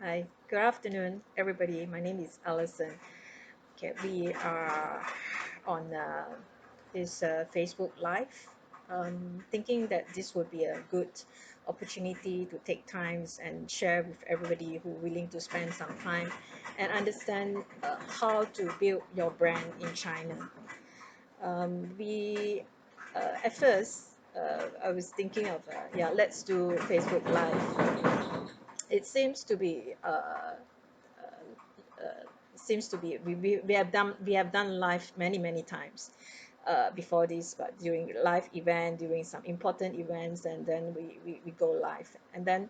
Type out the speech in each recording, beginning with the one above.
Hi, good afternoon, everybody. My name is Alison. Okay, we are on this Facebook Live, thinking that this would be a good opportunity to take times and share with everybody who willing to spend some time and understand how to build your brand in China. We At first I was thinking of let's do Facebook Live. It seems to be we have done live many times before this, but during live event, during some important events, and then we go live. And then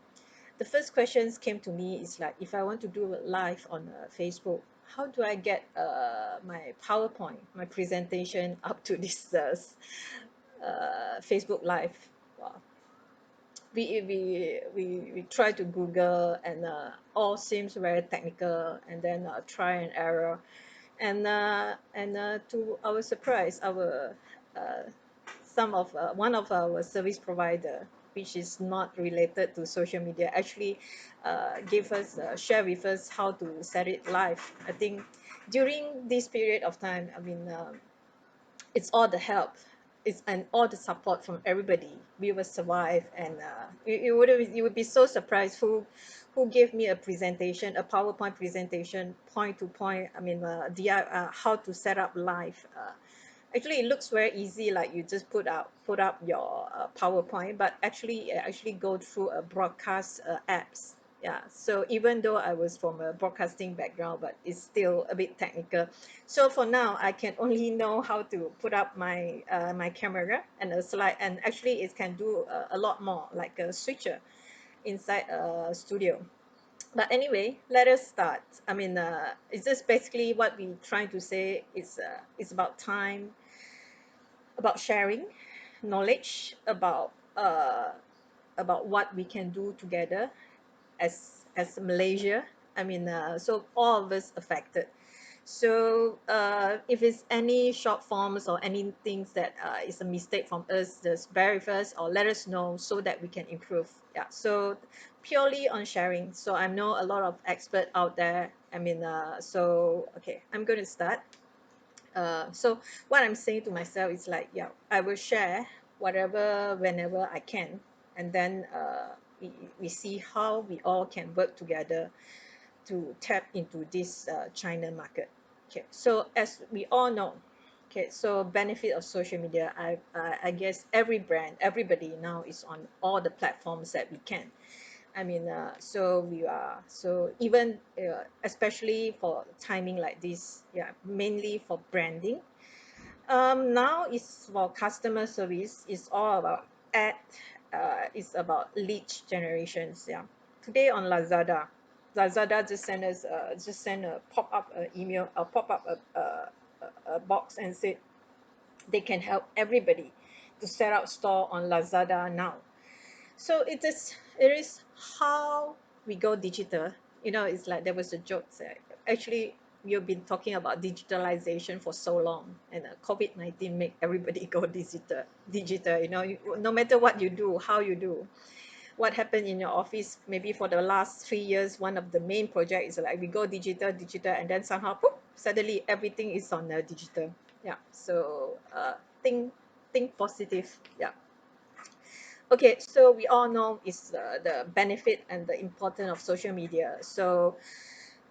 the first questions came to me is like, if I want to do a live on Facebook, how do I get my PowerPoint, my presentation up to this Facebook live? Wow. We try to Google, and all seems very technical, and then try and error, and to our surprise, our uh, some of one of our service provider, which is not related to social media, actually gave us share with us how to set it live. I think during this period of time, I mean, it's all the help, and all the support from everybody, we will survive. And you would be so surprised who gave me a presentation, a PowerPoint presentation, point to point. I mean, how to set up live. Actually, it looks very easy, like you just put up your PowerPoint, but actually go through a broadcast apps. Yeah, so even though I was from a broadcasting background, but it's still a bit technical. So for now, I can only know how to put up my camera and a slide, and actually it can do a lot more, like a switcher inside a studio. But anyway, let us start. I mean, it's just basically what we trying to say is it's about time, about sharing knowledge about what we can do together as Malaysia. I mean, so all of us affected. So if it's any short forms or any things that is a mistake from us, just bear with us or let us know so that we can improve. Yeah. So purely on sharing. So I know a lot of expert out there. I mean, so okay, I'm going to start. So what I'm saying to myself is like, yeah, I will share whatever whenever I can, and then we see how we all can work together to tap into this China market. Okay, so as we all know, okay, so benefit of social media, I guess every brand, everybody now is on all the platforms that we can. I mean, so we are so even especially for timing like this, yeah, mainly for branding. Now it's for customer service. It's all about ad. It's about lead generations. Yeah. Today on Lazada, Lazada just send a pop up email, a pop up a box, and said they can help everybody to set up store on Lazada now. So it is how we go digital. It's like there was a joke that actually you've been talking about digitalization for so long, and COVID-19 make everybody go digital. No matter what you do, how you do, what happened in your office, maybe for the last 3 years, one of the main projects is like we go digital, and then somehow poof, suddenly everything is on digital. Yeah. So think positive. Yeah. Okay, so we all know is the benefit and the importance of social media. So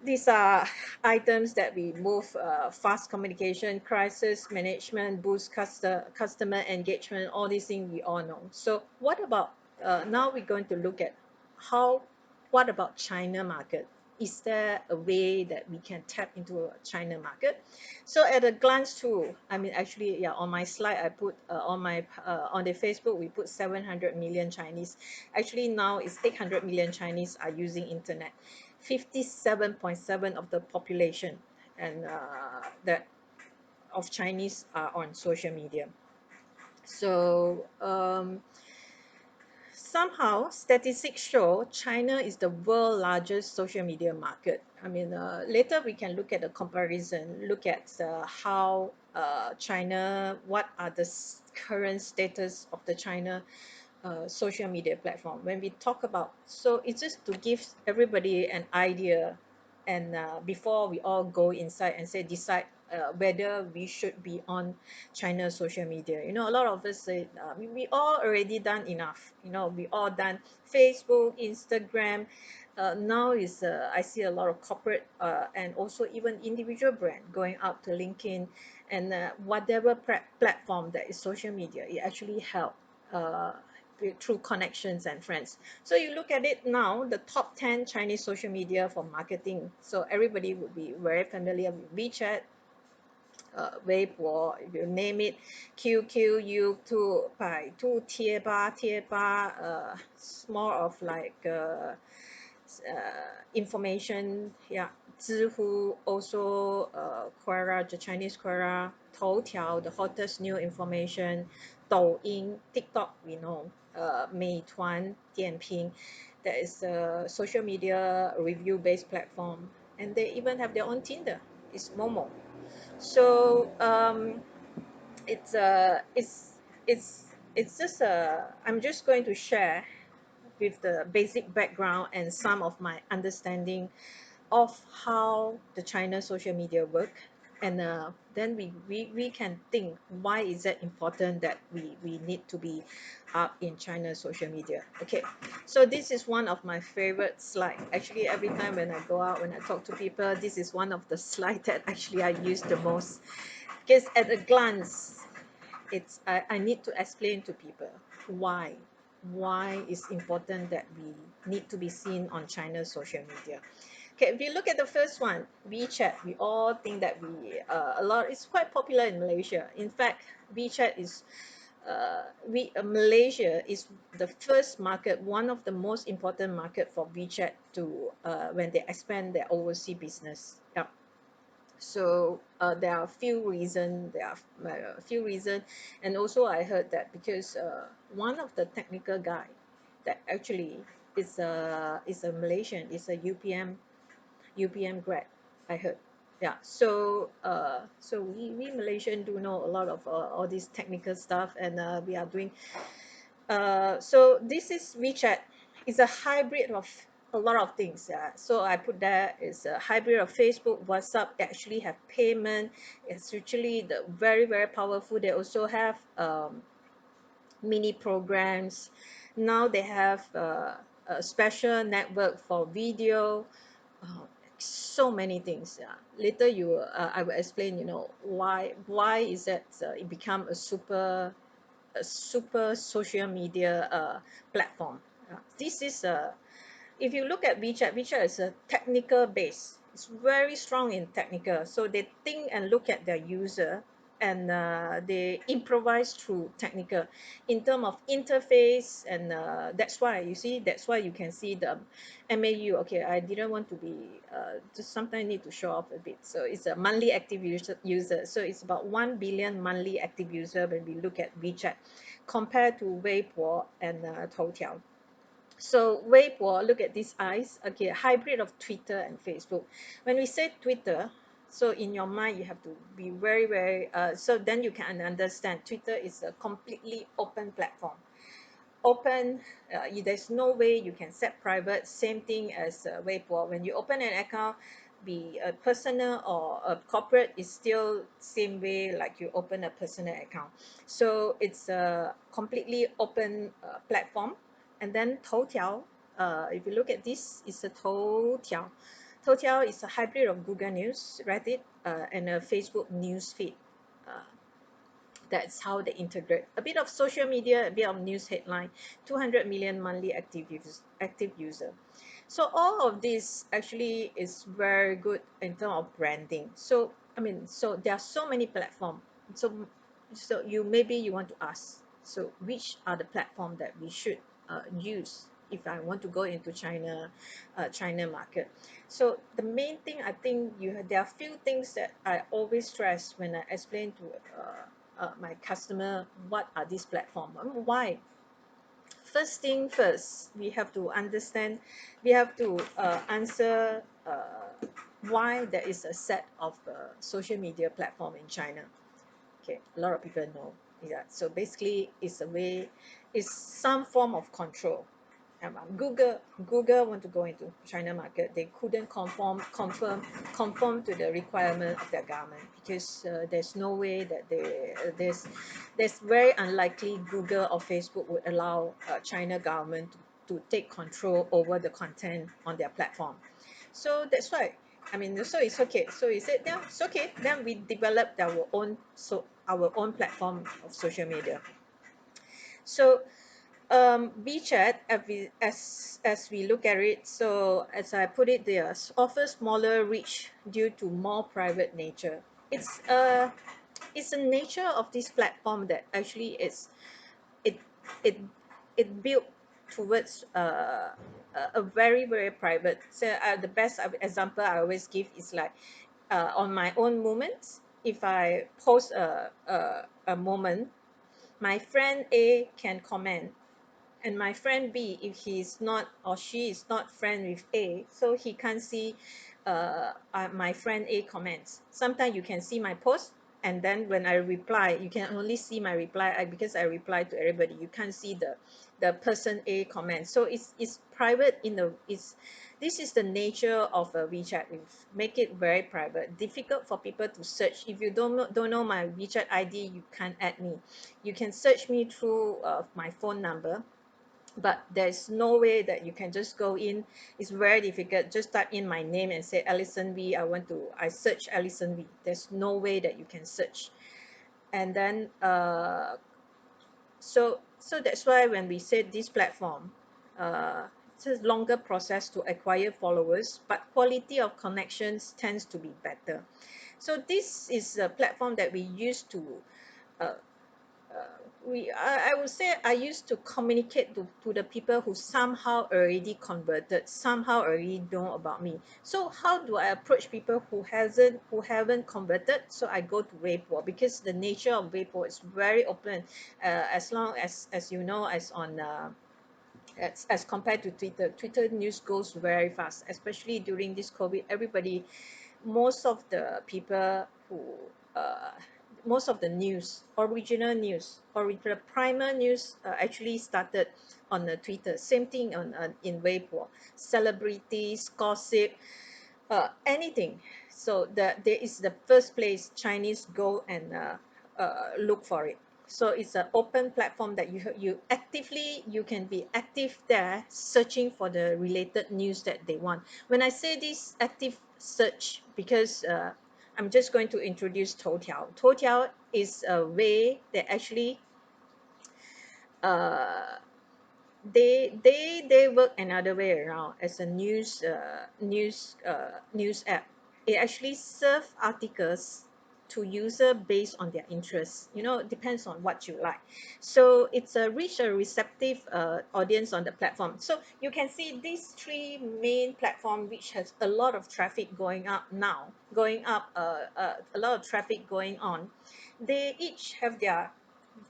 these are items that we move: fast communication, crisis management, boost customer engagement. All these things we all know. So what about now? We're going to look at how. What about China market? Is there a way that we can tap into a China market? So at a glance too, I mean, actually, yeah, on my slide I put on the Facebook we put 700 million Chinese. Actually now it's 800 million Chinese are using internet. 57.7 of the population and that of Chinese are on social media. So somehow statistics show China is the world largest social media market. I mean, later we can look at the comparison, look at how China, what are the current status of the China social media platform. When we talk about, so it's just to give everybody an idea, and before we all go inside and say decide whether we should be on China's social media. A lot of us say we all already done enough. We all done Facebook, Instagram. Now is I see a lot of corporate and also even individual brand going out to LinkedIn, and whatever platform that is social media, it actually help uh, through connections and friends. So you look at it now, the top 10 Chinese social media for marketing. So everybody would be very familiar with WeChat, Weibo, if you name it, QQ, YouTube, 百度贴吧，it's more of like information, yeah. Zhihu also, Quora, the Chinese Quora, Toutiao, the hottest new information, Douyin, TikTok, we know, Meituan, Dianping, that is a social media review based platform, and they even have their own Tinder. It's Momo. So it's it's it's just I'm just going to share with the basic background and some of my understanding of how the China social media work, and then we can think why is it important that we need to be up in China's social media. Okay, so this is one of my favorite slide. Actually, every time when I go out, when I talk to people, this is one of the slides that actually I use the most, because at a glance I need to explain to people why it's important that we need to be seen on China's social media. Okay, if you look at the first one, WeChat, we all think that it's quite popular in Malaysia. In fact, WeChat is Malaysia is the first market, one of the most important market for WeChat to when they expand their overseas business. Yep. So there are a few reasons. A few reasons, and also I heard that because one of the technical guy that actually is a Malaysian, is a UPM grad, I heard. Yeah. So we Malaysian do know a lot of all this technical stuff, and we are doing so this is WeChat. It's a hybrid of a lot of things. So I put there is a hybrid of Facebook, WhatsApp. They actually have payment. It's actually the very very powerful. They also have mini programs. Now they have a special network for video. uh, so many things. Yeah. Later I will explain. Why is that it become a super social media platform. This is if you look at WeChat is a technical base. It's very strong in technical. So they think and look at their user, and they improvise through technical in terms of interface, and that's why you can see the MAU. Okay, I didn't want to be just sometimes need to show off a bit. So it's a monthly active user. So it's about 1 billion monthly active user when we look at WeChat compared to Weibo and Toutiao. So Weibo, look at these eyes. Okay, a hybrid of Twitter and Facebook. When we say Twitter, so in your mind you have to be very very. So then you can understand Twitter is a completely open platform. Open. There's no way you can set private. Same thing as Weibo. When you open an account, be a personal or a corporate, is still same way like you open a personal account. So it's a completely open platform. And then Toutiao, if you look at this, it's a Toutiao. Toutiao is a hybrid of Google News, Reddit, and a Facebook news feed. Uh, that's how they integrate a bit of social media, a bit of news headline. 200 million monthly active user. So all of this actually is very good in terms of branding. So I mean, so there are so many platforms. So you maybe you want to ask, so which are the platform that we should use if I want to go into China market. So the main thing, I think there are few things that I always stress when I explain to my customer what are these platforms. Why? First thing first, we have to understand, we have to answer why there is a set of social media platform in China. Okay, a lot of people know. Yeah, so basically, it's a way, it's some form of control. Google want to go into China market. They couldn't conform to the requirement of their government, because there's no way that there's very unlikely Google or Facebook would allow China government to take control over the content on their platform. So that's why, I mean, so it's okay. So he said, yeah, it's okay. Then we developed our own platform of social media. So WeChat, as we look at it, so as I put it there, offers smaller reach due to more private nature. It's it's the nature of this platform that actually it it it built towards a very very private. So the best example I always give is like, on my own moments. If I post a moment, my friend A can comment, and my friend B, if he's not or she is not friend with A, so he can't see my friend A comments. Sometimes you can see my post, and then when I reply, you can only see my reply. Because I reply to everybody, you can't see the person A comment. So it's private in the it's this is the nature of a WeChat. We make it very private, difficult for people to search. If you don't know my WeChat ID, you can't add me. You can search me through my phone number, but there's no way that you can just go in. It's very difficult. Just type in my name and say Alison V. I search Alison V. There's no way that you can search. And then so that's why when we said this platform, it's a longer process to acquire followers, but quality of connections tends to be better. So this is a platform that we use to uh, I would say I used to communicate to the people who somehow already converted, somehow already know about me. So how do I approach people who haven't converted? So I go to Weibo, because the nature of Weibo is very open. As long as you know, as on as compared to Twitter news goes very fast, especially during this COVID. Everybody, most of the people who uh, most of the news, original primer news, actually started on the Twitter. Same thing on in Weibo. Celebrities, gossip, anything. So there is the first place Chinese go and look for it. So it's an open platform that you can be active there, searching for the related news that they want. When I say this active search, because I'm just going to introduce Toutiao. Toutiao is a way that actually uh, they work another way around. As a news app, it actually serve articles to user based on their interests. It depends on what you like. So it's a reach a receptive audience on the platform. So you can see these three main platform, which has a lot of traffic going up now, a lot of traffic going on. They each have their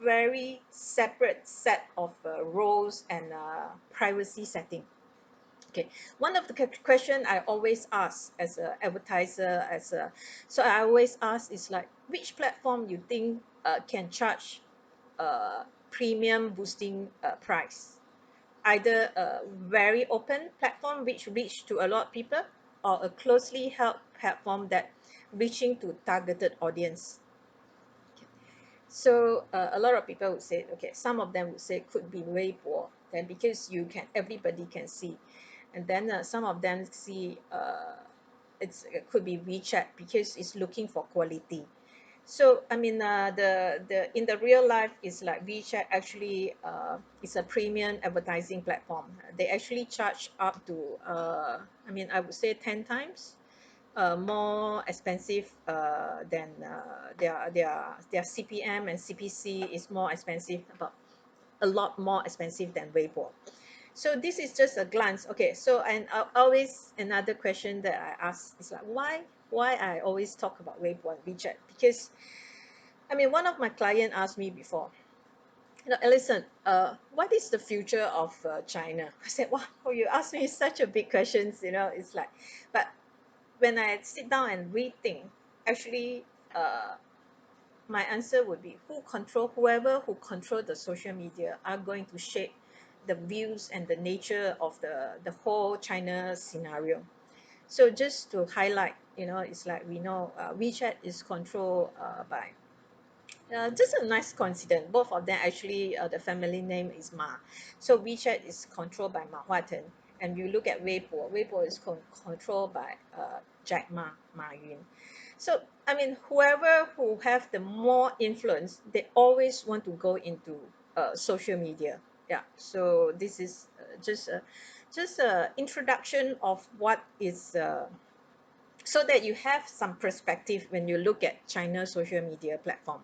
very separate set of roles and privacy setting. Okay, one of the question I always ask as an advertiser, so I always ask is like, which platform you think can charge premium boosting price? Either a very open platform which reach to a lot of people, or a closely held platform that reaching to targeted audience. So a lot of people would say, okay, some of them would say could be Weibo, then because everybody can see, and then some of them see it could be WeChat, because it's looking for quality. So I mean, the in the real life is like WeChat actually is a premium advertising platform. They actually charge up to I mean, I would say 10 times more expensive than their CPM, and CPC is more expensive, about a lot more expensive than Weibo. So this is just a glance. Okay, so and always another question that I ask is like, why I always talk about Weibo and WeChat? Because I mean, one of my client asked me before, Alison, what is the future of China? I said, wow, you asked me such a big questions. It's like, but when I sit down and rethink, actually, uh, my answer would be whoever who control the social media are going to shape the views and the nature of the whole China scenario. So just to highlight, it's like we know WeChat is controlled by just a nice coincidence. Both of them actually, the family name is Ma. So WeChat is controlled by Ma Huateng. And you look at Weibo, Weibo is controlled by Jack Ma, Ma Yun. So, I mean, whoever who have the more influence, they always want to go into social media. Yeah. So this is just a introduction of what is so that you have some perspective when you look at China's social media platform.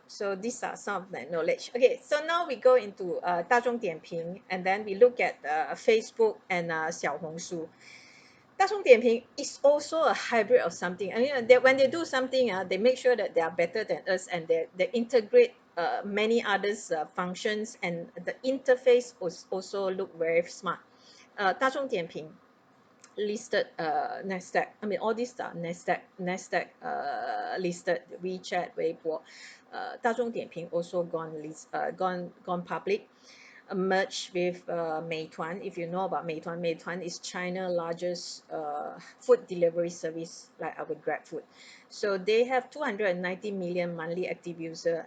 So these are some of the knowledge. Okay, so now we go into Dazhong Dianping, and then we look at Facebook and Xiaohongshu. Dazhong Dianping is also a hybrid of something. I mean, when they do something, they make sure that they are better than us, and they integrate many others functions, and the interface also look very smart. Dazhong Dianping listed Nasdaq. I mean, all these are Nasdaq listed. WeChat, Weibo, Dazhong Dianping also gone public. Merged with Meituan. If you know about Meituan, Meituan is China's largest food delivery service, like our Grab Food. So they have 290 million monthly active user,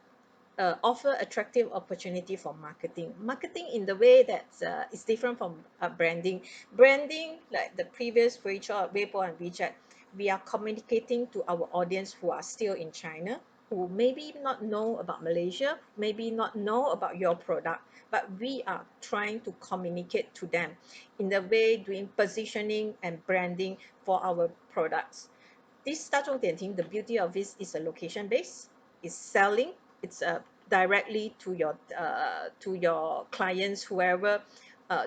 offer attractive opportunity for marketing. Marketing in the way that is different from branding. Branding, like the previous WeChat, Weibo, and WeChat, we are communicating to our audience who are still in China, who maybe not know about Malaysia, maybe not know about your product, but we are trying to communicate to them in the way doing positioning and branding for our products. This 大众点评, the beauty of this is a location base, it's selling, it's directly to your clients, whoever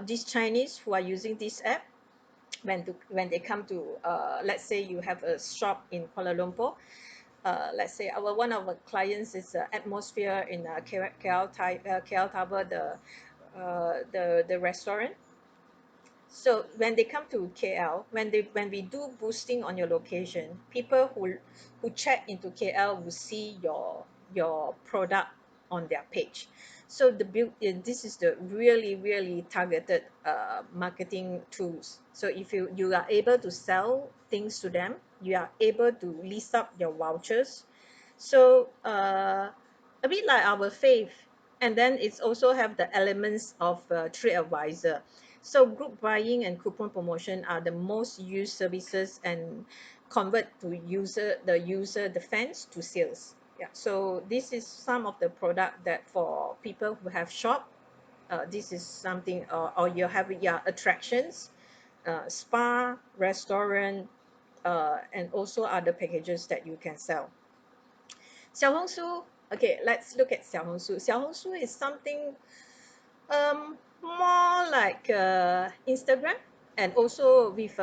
these Chinese who are using this app. When they come to let's say you have a shop in Kuala Lumpur, let's say one of our clients is Atmosphere in KL Tower, the restaurant. So when they come to KL, when we do boosting on your location, people who check into KL will see your product on their page. So this is the really targeted marketing tools. So if you are able to sell things to them, you are able to list up your vouchers. So a bit like our faith, and then it's also have the elements of trade advisor. So group buying and coupon promotion are the most used services and convert to the fans to sales. Yeah. So this is some of the product that for people who have shop, this is something, or you have, yeah, attractions, spa, restaurant, and also other packages that you can sell. Xiaohongshu, okay, let's look at Xiaohongshu. Xiaohongshu is something more like Instagram, and also with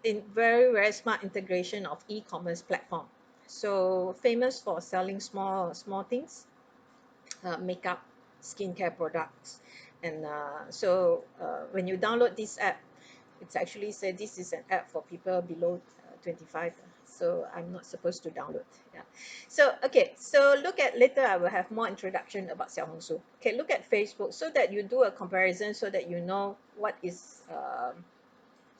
in very smart integration of e-commerce platform. So famous for selling small things, makeup, skincare products, and when you download this app, it's actually said this is an app for people below 25. So I'm not supposed to download. Yeah. So okay. So look at later. I will have more introduction about Xiaohongshu. Okay. Look at Facebook so that you do a comparison so that you know what is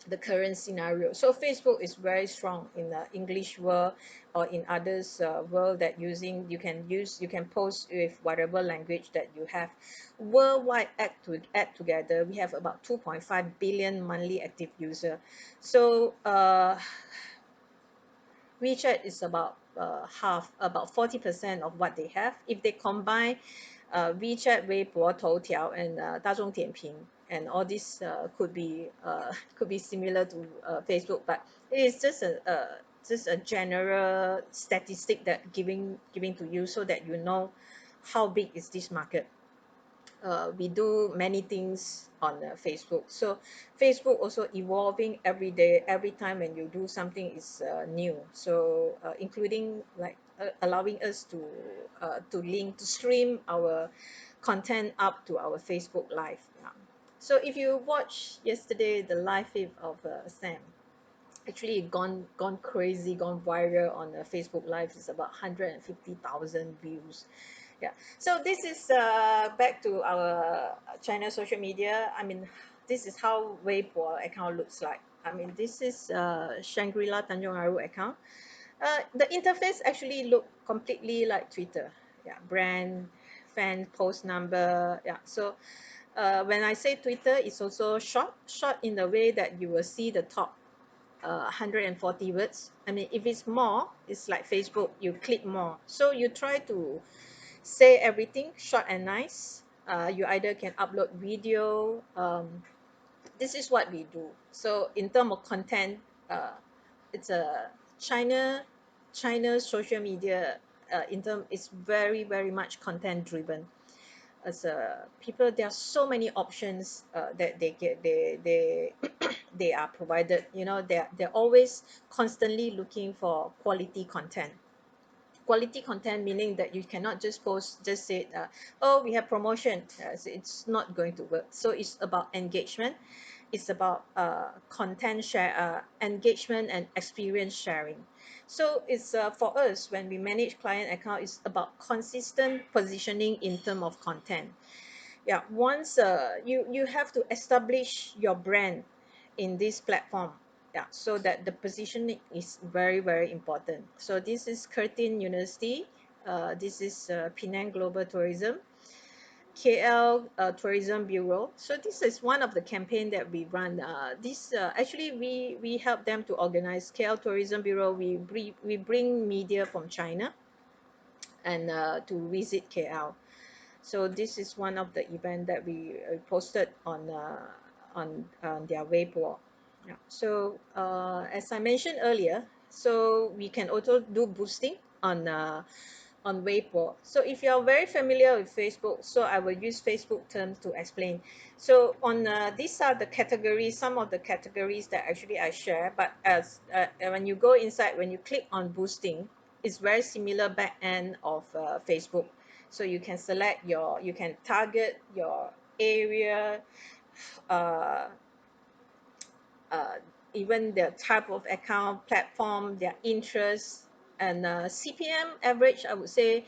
the current scenario. So Facebook is very strong in the English world, or in others world that you can post with whatever language that you have. Worldwide add together, we have about 2.5 billion monthly active user. So WeChat is about about 40% of what they have. If they combine WeChat, Weibo, Toutiao, and Dazhong Dianping, and all this could be similar to Facebook, but it is just a general statistic that giving to you so that you know how big is this market. We do many things on Facebook. So Facebook also evolving every day. Every time when you do something is new. So including like allowing us to link to stream our content up to our Facebook Live. Yeah. So if you watch yesterday the live feed of Sam, actually gone crazy, gone viral on Facebook Live. It's about 150,000 views. Yeah. So this is back to our China social media. I mean, this is how Weibo account looks like. I mean, this is Shangri-La Tanjong Aru account. The interface actually look completely like Twitter. Yeah, brand, fan, post number. Yeah. So when I say Twitter, it's also short in the way that you will see the top 140 words. I mean, if it's more, it's like Facebook, you click more. So you try to say everything short and nice. You either can upload video. This is what we do. So in terms of content, uh, it's a China China social media. In term, it's very much content driven. As people, there are so many options that they get. They they are provided. You know, they're always constantly looking for quality content. Quality content meaning that you cannot just post, just say, oh, we have promotion. So it's not going to work. So it's about engagement. It's about content share, engagement and experience sharing. So it's for us when we manage client account, it's about consistent positioning in term of content. Yeah, once you have to establish your brand in this platform. Yeah, so that the positioning is very important. So this is Curtin University. This is Penang Global Tourism, KL Tourism Bureau. So this is one of the campaign that we run. This actually we help them to organize. KL Tourism Bureau, we bring media from China and to visit KL. So this is one of the event that we posted on their Weibo. Yeah. So as I mentioned earlier, so we can also do boosting on Weibo. So if you're very familiar with Facebook, so I will use Facebook terms to explain. So on these are the categories, some of the categories that actually I share. But as when you go inside, when you click on boosting, it's very similar back end of Facebook. So you can select you can target your area, uh, uh, even the type of account, platform, their interests, and CPM average, I would say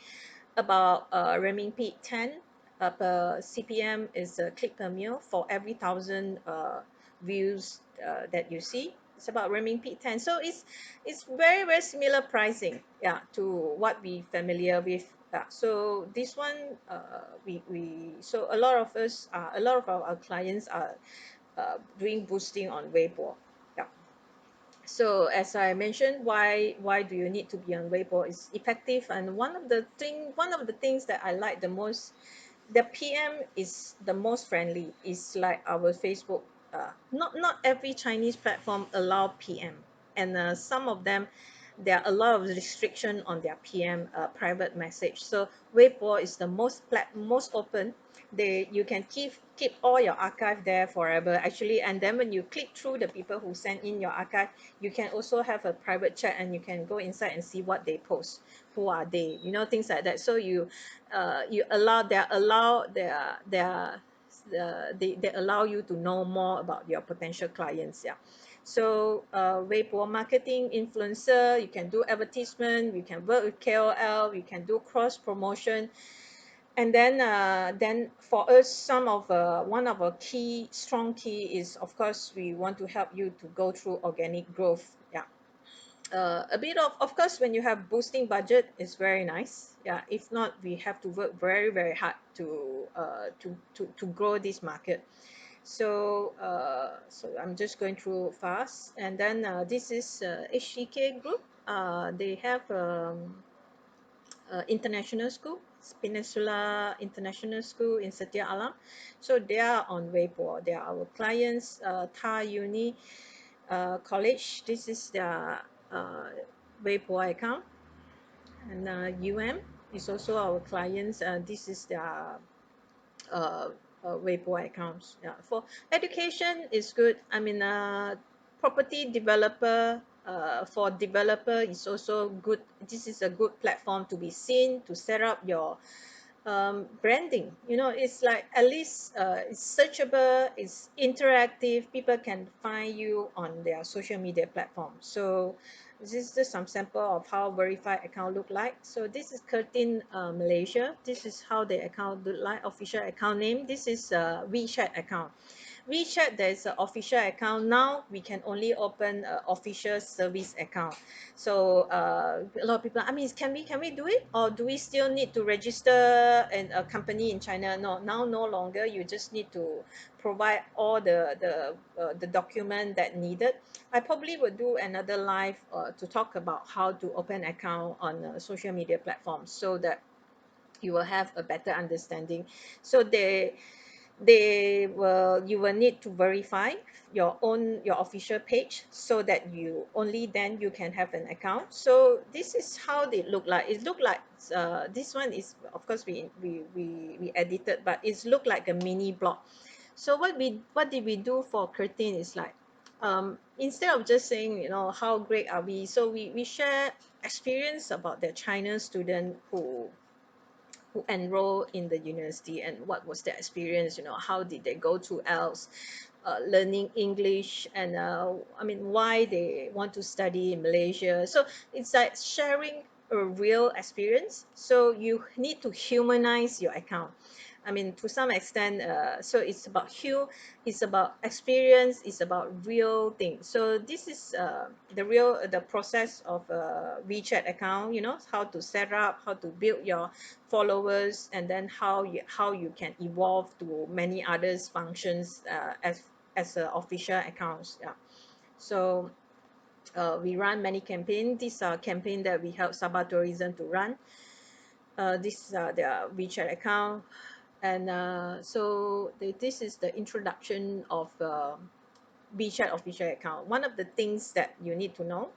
about renminbi 10 per CPM is a click per mil for every 1,000 views that you see. It's about renminbi 10. So it's very similar pricing, yeah, to what we familiar with. Yeah. So this one, we so a lot of us, a lot of our clients are doing boosting on Weibo. Yeah. So as I mentioned, why do you need to be on Weibo? It's effective, and one of the things that I like the most, the PM is the most friendly. It's like our Facebook. Not every Chinese platform allow PM, and some of them there are a lot of restriction on their PM private message. So Weibo is the most open. They you can keep all your archive there forever actually, and then when you click through the people who send in your archive, you can also have a private chat and you can go inside and see what they post, who are they, you know, things like that. So you allow they allow you to know more about your potential clients. Yeah. So Weibo marketing influencer, you can do advertisement, you can work with KOL, you can do cross promotion. And then for us, some of one of our key strong key is, of course, we want to help you to go through organic growth. Yeah. A bit of course, when you have boosting budget, is very nice. Yeah. If not, we have to work very hard to grow this market. So so I'm just going through fast. And then this is HCK group. They have international school, Peninsula International School in Setia Alam. So they are on Weibo. They are our clients. Thai Uni College. This is their uh, Weibo account. And is also our clients. This is their uh, Weibo accounts. Yeah. For education is good. I mean, property developer. For developer is also good. This is a good platform to be seen, to set up your branding. It's like at least it's searchable, it's interactive, people can find you on their social media platform. So this is just some sample of how verified account look like. So this is Curtin Malaysia. This is how the account look like, official account name. This is WeChat account. WeChat, there is an official account. Now we can only open an official service account. So a lot of people, I mean, can we do it, or do we still need to register in a company in China? No, now no longer. You just need to provide all the document that needed. I probably will do another live to talk about how to open account on social media platforms, so that you will have a better understanding. So you will need to verify your official page, so that you only then you can have an account. So this is how they look like. It look like this one is, of course, we edited, but it's look like a mini blog. So what did we do for Curtin is like, instead of just saying, how great are we, so we share experience about the China student who enroll in the university, and what was their experience, how did they go to else learning English, and I mean, why they want to study in Malaysia. So it's like sharing a real experience. So you need to humanize your account. I mean, to some extent, so it's about experience, it's about real things. So this is the process of a WeChat account. How to set up, how to build your followers, and then how you can evolve to many others functions as official accounts. Yeah. So we run many campaigns. These are campaign that we help Sabah Tourism to run. This is their WeChat account. And so this is the introduction of WeChat official account. One of the things that you need to know,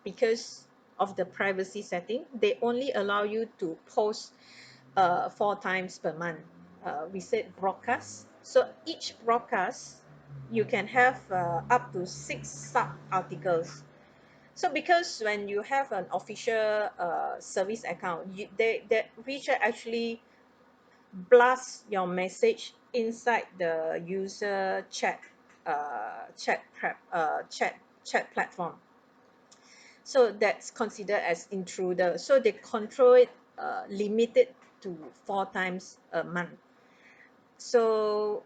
because of the privacy setting, they only allow you to post 4 times per month. We said broadcast. So each broadcast, you can have up to 6 sub articles. So because when you have an official service account, WeChat actually blast your message inside the user chat platform. So that's considered as intruder. So they control it, limited to 4 times a month. So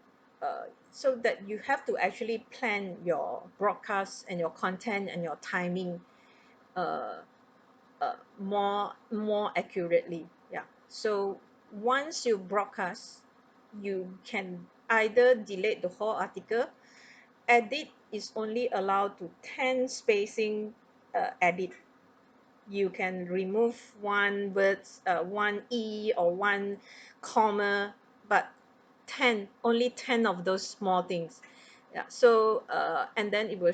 so that you have to actually plan your broadcast and your content and your timing uh, more accurately. Yeah. So once you broadcast, you can either delete the whole article. Edit is only allowed to 10 spacing edit. You can remove one words, one e or one comma, but 10, only 10 of those small things. Yeah. So and then it will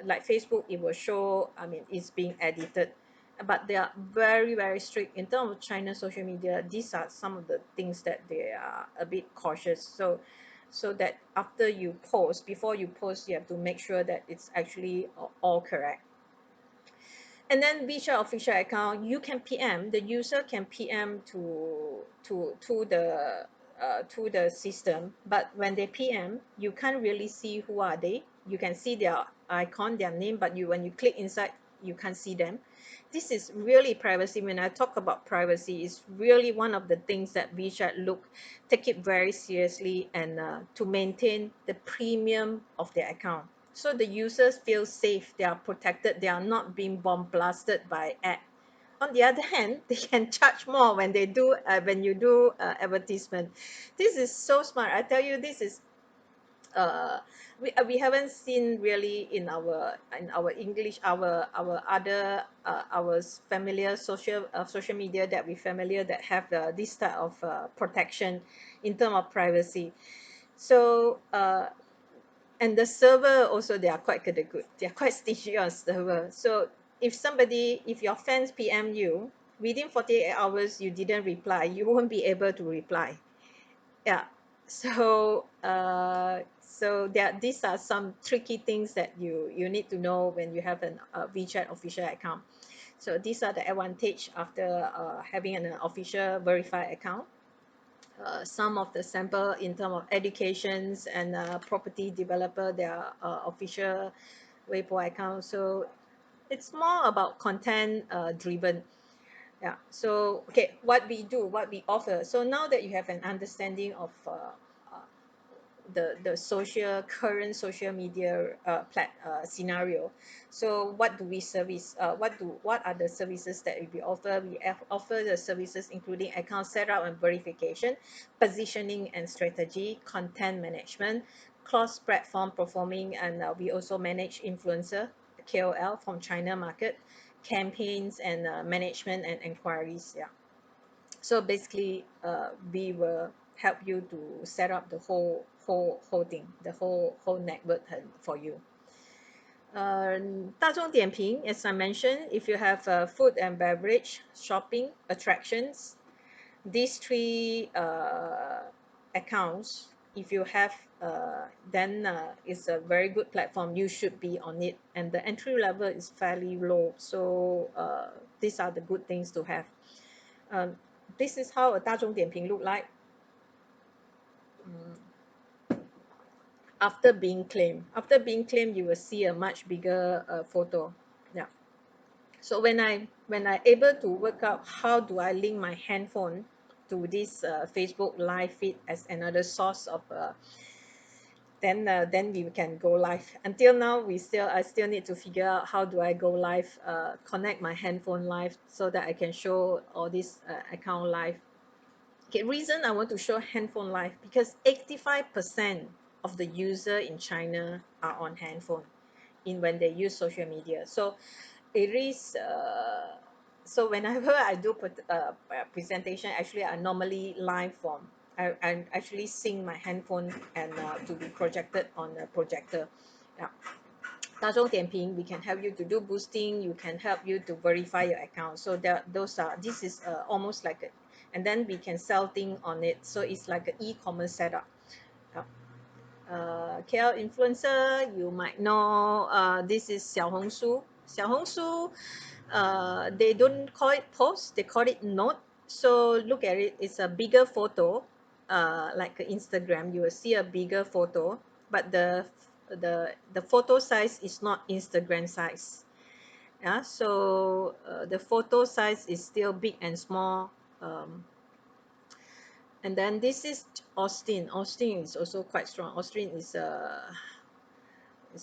like Facebook, it will show, I mean, it's being edited. But they are very, very strict in terms of China social media. These are some of the things that they are a bit cautious. So that after you post, before you post, you have to make sure that it's actually all correct. And then WeChat official account, you can PM, the user can PM to the system. But when they PM, you can't really see who are they. You can see their icon, their name, but when you click inside, you can't see them. This is really privacy. When I talk about privacy, it's really one of the things that WeChat take it very seriously, and to maintain the premium of their account, so the users feel safe, they are protected, they are not being bombarded by ad. On the other hand, they can charge more when you do advertisement. This is so smart. I tell you, this is we haven't seen really in our English, our other our familiar social media that we familiar, that have this type of protection in terms of privacy. So and the server also, they are quite good. They are quite stingy on server. So if your fans PM you within 48 hours, you didn't reply, you won't be able to reply. Yeah. So these are some tricky things that you need to know when you have an WeChat official account. So these are the advantage after having an official verified account. Some of the sample in terms of educations and property developer, their official Weibo account. So it's more about content driven. Yeah. So okay, what we do, what we offer. So now that you have an understanding of uh, the social current social media scenario, so what do we service, what are the services that we offer? We offer the services including account setup and verification, positioning and strategy, content management, cross platform performing, and we also manage influencer, KOL from China market, campaigns and management and inquiries. Yeah. So basically we will help you to set up the whole thing, the whole network for you. 大众点评, as I mentioned, if you have food and beverage, shopping, attractions, these three accounts, if you have, then it's a very good platform. You should be on it, and the entry level is fairly low. So these are the good things to have. Um, this is how a 大众点评 look like after being claimed. After being claimed, you will see a much bigger photo. Yeah. So when I able to work out how do I link my handphone to this Facebook live feed as another source of then we can go live. Until now, I still need to figure out how do I go live, connect my handphone live so that I can show all this account live. Okay, reason I want to show handphone live because 85% of the user in China are on handphone in when they use social media. So it is so whenever I do put presentation, actually I normally live from I actually sync my handphone and to be projected on a projector. Yeah. 大众点评 we can help you to do boosting, you can help you to verify your account. So this is almost like a, and then we can sell things on it, so it's like an e-commerce setup. Yeah. KL influencer, you might know, this is 小红书. 小红书, they don't call it post, they call it note. So look at it, it's a bigger photo, like Instagram, you will see a bigger photo, but the photo size is not Instagram size. Yeah, so the photo size is still big and small. And then this is Austin. Austin is also quite strong. Austin is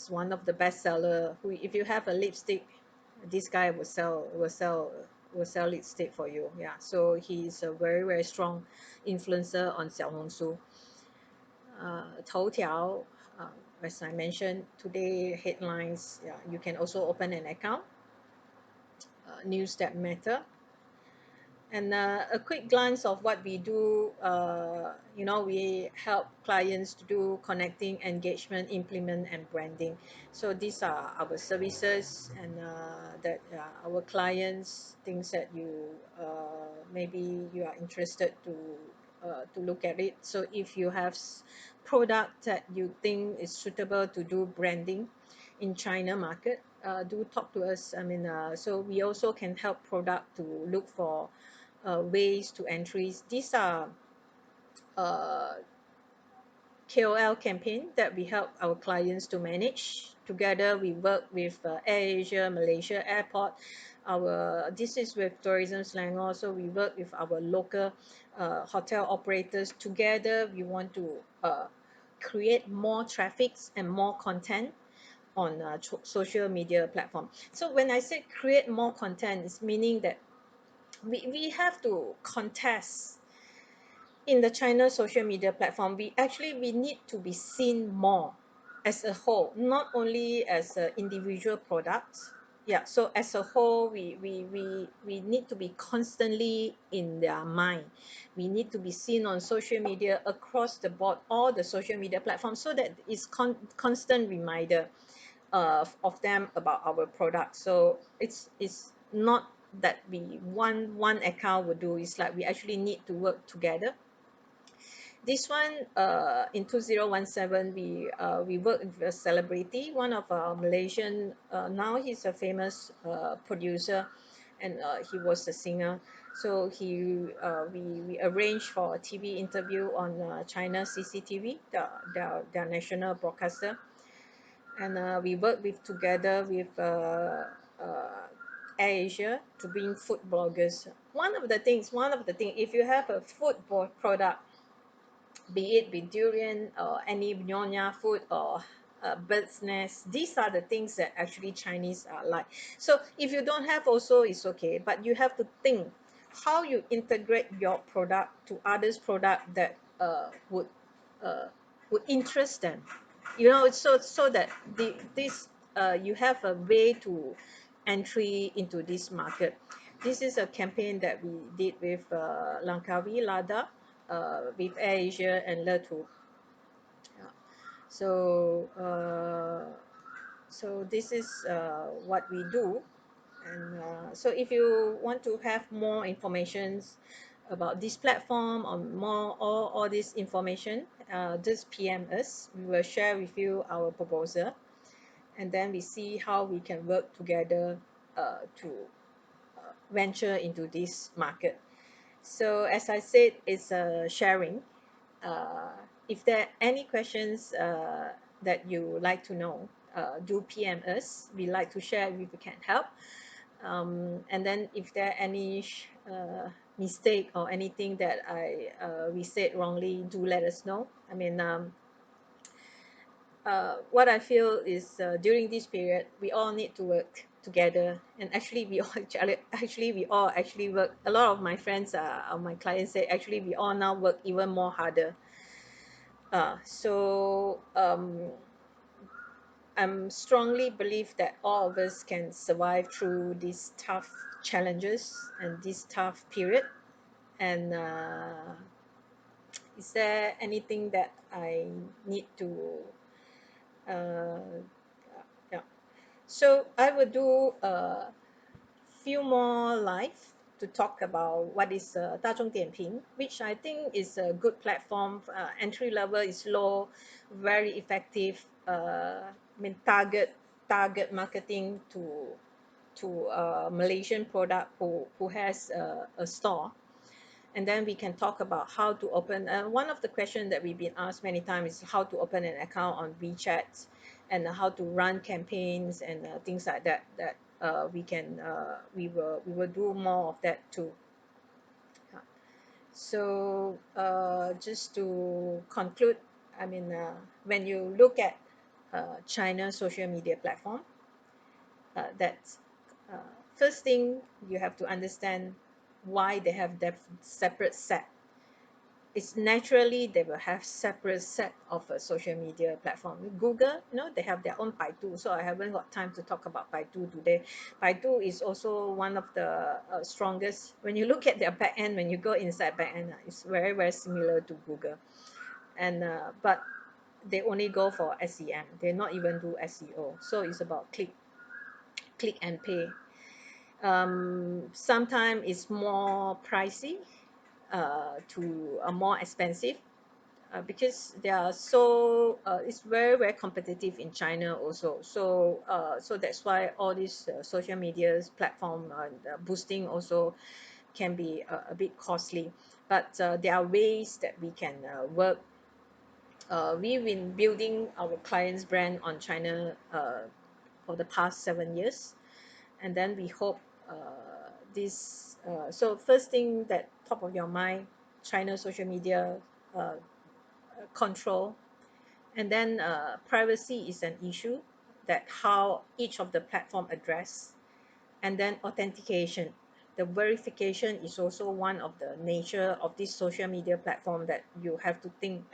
one of the best seller. Who, if you have a lipstick, this guy will sell lipstick for you. Yeah, so he's a very strong influencer on 小红书. Toutiao, as I mentioned today, headlines. Yeah, you can also open an account. News that matter. And a quick glance of what we do, we help clients to do connecting, engagement, implement, and branding. So these are our services, and that our clients, things that you maybe you are interested to look at it. So if you have product that you think is suitable to do branding in China market, do talk to us. I mean, so we also can help product to look for ways to entries. These are uh, KOL campaign that we help our clients to manage. Together, we work with AirAsia, Malaysia Airport. This is with Tourism Selangor. So we work with our local hotel operators. Together, we want to create more traffics and more content on social media platform. So when I say create more content, it's meaning that we have to contest in the China social media platform. We need to be seen more as a whole, not only as individual products. Yeah, so as a whole, we need to be constantly in their mind. We need to be seen on social media across the board, all the social media platforms, so that it's constant reminder of them about our product. So it's not that we one account will do. It's like we actually need to work together. This one, in 2017, we worked with a celebrity, one of our Malaysian, now he's a famous producer, and he was a singer. So we arranged for a TV interview on China CCTV, their national broadcaster, and we worked with together with AirAsia to bring food bloggers. One of the things, if you have a food product, be it with durian or any nyonya food or bird's nest, these are the things that actually Chinese are like. So if you don't have also, it's okay, but you have to think how you integrate your product to others product that uh, would interest them, so that this you have a way to entry into this market. This is a campaign that we did with Langkawi Lada, with AirAsia and Letu. Yeah. So this is what we do. And so if you want to have more informations about this platform or more all this information, just PM us. We will share with you our proposal, and then we see how we can work together to venture into this market. So as I said, it's sharing. uh, if there are any questions that you like to know, do PM us. We like to share if we can help. And then if there are any mistake or anything that we said wrongly, do let us know. I mean, what I feel is during this period, we all need to work together. And actually, we all actually work. A lot of my friends, my clients say, actually, we all now work even more harder. So I'm strongly believe that all of us can survive through these tough challenges and this tough period. And is there anything that I need to uh, yeah. So I will do a few more live to talk about what is Dazhong Dianping, which I think is a good platform. Entry level is low, very effective. I mean, target marketing to Malaysian product who has a store. And then we can talk about how to open. One of the questions that we've been asked many times is how to open an account on WeChat, and how to run campaigns and things like that. That we will do more of that too. Yeah. So just to conclude, I mean, when you look at China social media platform, that's uh, first thing you have to understand why they have that separate set. It's naturally they will have separate set of a social media platform. Google, they have their own Baidu, so I haven't got time to talk about Baidu today. Baidu is also one of the strongest. When you look at their back end, when you go inside back end, it's very, very similar to Google. And but they only go for SEM. They not even do SEO. So it's about click and pay. Sometimes it's more pricey, to more expensive, because they are so it's very, very competitive in China also. So that's why all these social media platform boosting also can be a bit costly. But there are ways that we can work. We've been building our clients brand on China for the past 7 years, and then we hope this so first thing that top of your mind, China social media uh, control. And then privacy is an issue, that how each of the platform address. And then authentication, the verification is also one of the nature of this social media platform, that you have to think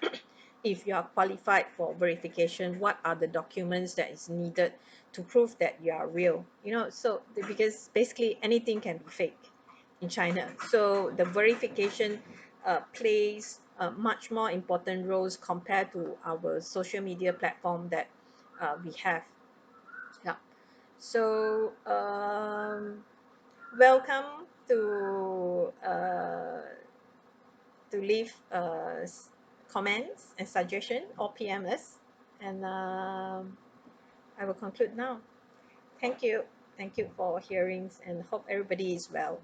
if you are qualified for verification, what are the documents that is needed to prove that you are real. So because basically anything can be fake in China. So the verification plays much more important roles compared to our social media platform that we have. Yeah. So welcome to leave comments and suggestion or PMS, and I will conclude now. Thank you. Thank you for hearings and hope everybody is well.